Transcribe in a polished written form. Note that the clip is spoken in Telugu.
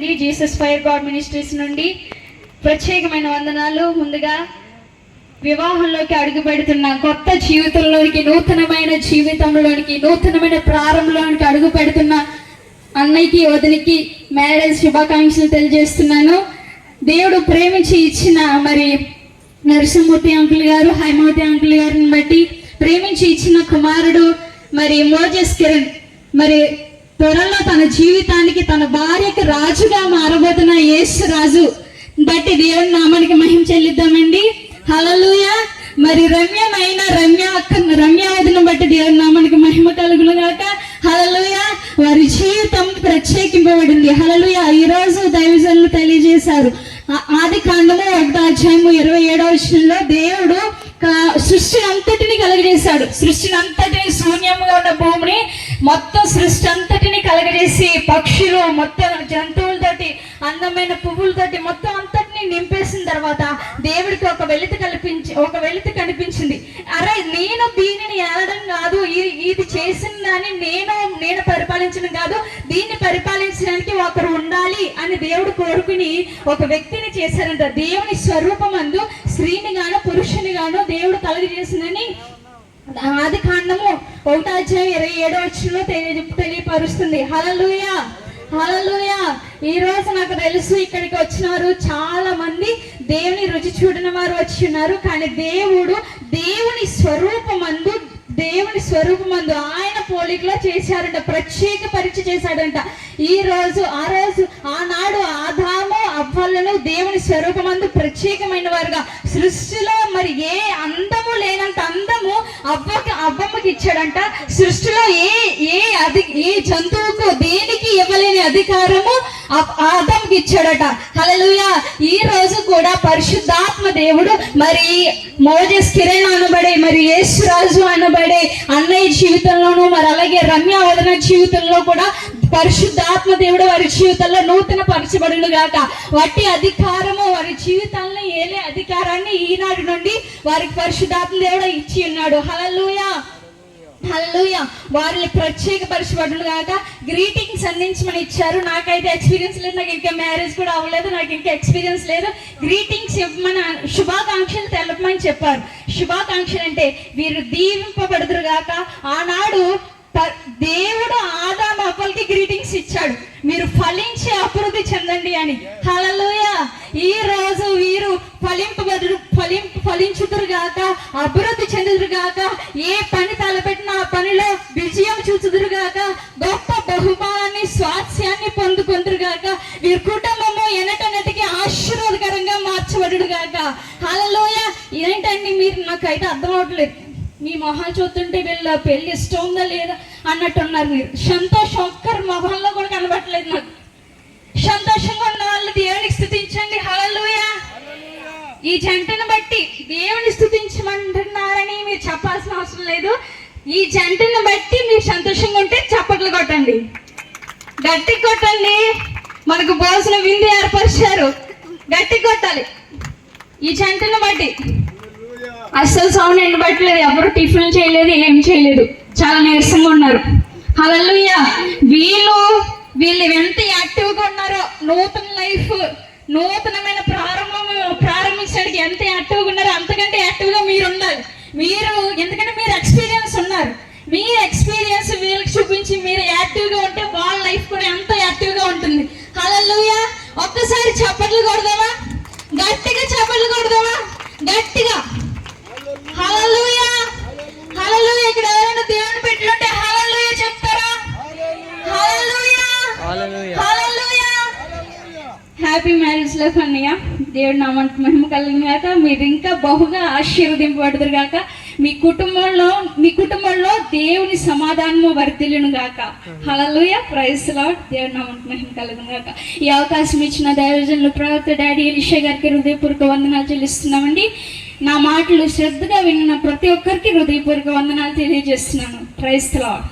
నుండి, జీసస్ ఫైర్ గాడ్ మినిస్ట్రీస్ నుండి ప్రత్యేకమైన వందనాలు. ముందుగా వివాహంలోకి అడుగు పెడుతున్న కొత్త జీవితంలోనికి, నూతనమైన జీవితంలోనికి, నూతనమైన ప్రారంభంలోనికి అడుగు పెడుతున్న అన్నయ్యకి, వదినికి మ్యారేజ్ శుభాకాంక్షలు తెలియజేస్తున్నాను. దేవుడు ప్రేమించి ఇచ్చిన మరి నరసింహమూర్తి అంకుల్ గారు, హైమవతి అంకుల్ గారిని బట్టి ప్రేమించి ఇచ్చిన కుమారుడు మరి మోజెస్ కిరణ్ మరి త్వరలో తన జీవితానికి, తన భార్యకి రాజుగా మారబోతున్న యేసు రాజు బట్టి దేవుని నామానికి మహిమ చెల్లిద్దామండి. హల్లెలూయా. మరి రమ్య వదిన బట్టి దేవుని నామానికి మహిమ కలుగును గాక. హల్లెలూయా. వారి జీవితం ప్రత్యేకింపబడింది. హల్లెలూయా. ఈ రోజు దైవజనులు తెలియజేశారు. ఆదికాండము 1:27 దేవుడు సృష్టిని అంతటిని కలగజేశాడు. సృష్టిని అంతటిని, శూన్యంగా ఉన్న భూమిని మొత్తం సృష్టి అంతటిని కలగజేసి, పక్షులు మొత్తం జంతువులతోటి, అందమైన పువ్వులతోటి మొత్తం అంతటిని నింపేసిన తర్వాత దేవుడికి ఒక వెలితి కనిపించింది. అరే, నేను దీనిని ఏలడం కాదు, ఇది చేసిన దాన్ని నేను పరిపాలించడం కాదు, దీన్ని పరిపాలించడానికి ఒకరు ఉండాలి అని దేవుడు కోరుకుని ఒక వ్యక్తిని చేశారంట. దేవుని స్వరూపమందు స్త్రీని గాను పురుషుని గాను దేవుడు కలుగజేసిందని ఆదికాండము 1:27 తెలియపరుస్తుంది. హల్లెలూయా. హల్లెలూయా. ఈ రోజు నాకు తెలుసు ఇక్కడికి వచ్చినారు చాలా మంది దేవుని రుచి చూడని వారు వచ్చి ఉన్నారు. కానీ దేవుడు దేవుని స్వరూపమందు ఆయన పోలికలో చేశారంట, ప్రత్యేక పరీక్ష చేశాడంట. ఆనాడు ఆదాము అవ్వలను దేవుని స్వరూపమందు ప్రత్యేకమైన వారుగా, సృష్టిలో మరి ఏ అందము లేనంత అందము అవ్వమ్మకి ఇచ్చాడంట. సృష్టిలో ఏ జంతువుకు దేనికి ఇవ్వలేని అధికారము ఆదాముకి ఇచ్చాడట. హల్లెలూయా. ఈ రోజు కూడా పరిశుద్ధాత్మ దేవుడు మరి మోజెస్ కిరణ్ అనబడే, మరి యేసు రాజు అనబడే అన్నయ్య జీవితంలోనూ, మరి అలాగే రమ్య వదన జీవితంలో కూడా పరిశుద్ధాత్మ దేవుడు వారి జీవితంలో నూతన పరచబడును గాక. వాటి అధికారము, వారి జీవితాలను ఏలే అధికారాన్ని ఈనాడు నుండి వారికి పరిశుద్ధాత్మ దేవుడు ఇచ్చి ఉన్నాడు. హల్లెలూయా. హల్లెలూయా. వారిని ప్రత్యేకపరచబడును గాక. గ్రీటింగ్స్ అందించమని ఇచ్చారు. నాకైతే ఎక్స్పీరియన్స్ లేదు, నాకు ఇంకా మ్యారేజ్ కూడా అవ్వలేదు, నాకు ఇంకా ఎక్స్పీరియన్స్ లేదు. గ్రీటింగ్స్ ఇవ్వమని, శుభాకాంక్షలు తెలపమని చెప్పారు. శుభాకాంక్షలు అంటే వీరు దీవింపబడుదురు గాక. ఆనాడు దేవుడు ఆదాము అవ్వలకి గ్రీటింగ్స్ ఇచ్చాడు, మీరు ఫలించి అభివృద్ధి చెందండి అని. హల్లెలూయా. ఈ రోజు వీరు ఫలించుదురుగాక, అభివృద్ధి చెందుదురుగాక, ఏ పని తలపెట్టిన ఆ పనిలో విజయం చూచుదురుగాక, గొప్ప బహుమానాన్ని, స్వాస్యాన్ని పొందుకుందురుగాక. వీరి కుటుంబము ఎనటనటికి ఆశీర్వాదకరంగా మార్చబడుగాక. హల్లెలూయా. ఏంటండి మీరు, నాకైతే అర్థం అవట్లేదు. మీ మొహాలు చూస్తుంటే వీళ్ళ పెళ్లి ఇష్టం ఉందా లేదా అన్నట్టున్నారు మీరు. సంతోషం ఒక్కరి మొహంలో కూడా కనబట్టలేదు నాకు. సంతోషంగా ఉన్న వాళ్ళు దేవునికి స్తుతించండి. హల్లెలూయా. ఈ జంటను బట్టి దేవుని స్తుతించమంటున్నారని మీరు చెప్పాల్సిన అవసరం లేదు. ఈ జంటను బట్టి మీరు సంతోషంగా ఉంటే చప్పట్లు కొట్టండి, గట్టి కొట్టండి. మనకు భోజన విందు ఏర్పరిచారు, గట్టి కొట్టాలి. ఈ జంటను బట్టి అస్సలు సౌండ్ ఎండబట్టలేదు, ఎవరు టిఫిన్ చేయలేదు, ఏం చేయలేదు, చాలా నీరసంగా ఉన్నారు. హల్లెలూయా. వీళ్ళు ఎంత యాక్టివ్గా ఉన్నారో, నూతన లైఫ్, నూతనమైన ప్రారంభించడానికి ఎంత యాక్టివ్గా ఉన్నారో అంతకంటే యాక్టివ్గా మీరు ఉండాలి. ఎందుకంటే మీరు ఎక్స్పీరియన్స్ ఉన్నారు. మీ ఎక్స్పీరియన్స్ వీళ్ళకి చూపించి మీరు యాక్టివ్గా ఉంటే వాళ్ళ లైఫ్ కూడా ఎంత యాక్టివ్గా ఉంటుంది. హల్లెలూయా. ఒక్కసారి చప్పట్లు కొడదామా? గట్టిగా చప్పట్లు కొడదామా? గట్టిగా. హల్లెలూయా. హల్లెలూయా. ఇక్కడ ఎవరైనా దేవుని పెట్టుకుంటే హల్లెలూయా చెప్తారా? హల్లెలూయా. హల్లెలూయా. హ్యాపీ మ్యారేజ్ లైఫ్ అన్నయ్య. దేవుడి నామానికి మహిమ కలిగిన గాక. మీరు ఇంకా బహుగా ఆశీర్వదింపబడుదురు గాక. మీ కుటుంబంలో దేవుని సమాధానము వర్ధిల్లును గాక. హల్లెలూయా. Praise the lord. దేవుడి నామానికి మహిమ కలుగును గాక. ఈ అవకాశం ఇచ్చిన దైవజనులు ప్రవక్త డాడీ ఎలీషా గారికి హృదయపూర్వక వందనాలు చెల్లిస్తున్నామండి. నా మాటలు శ్రద్ధగా విన్న ప్రతి ఒక్కరికి హృదయపూర్వక వందనాలు తెలియజేస్తున్నాను. Praise the lord.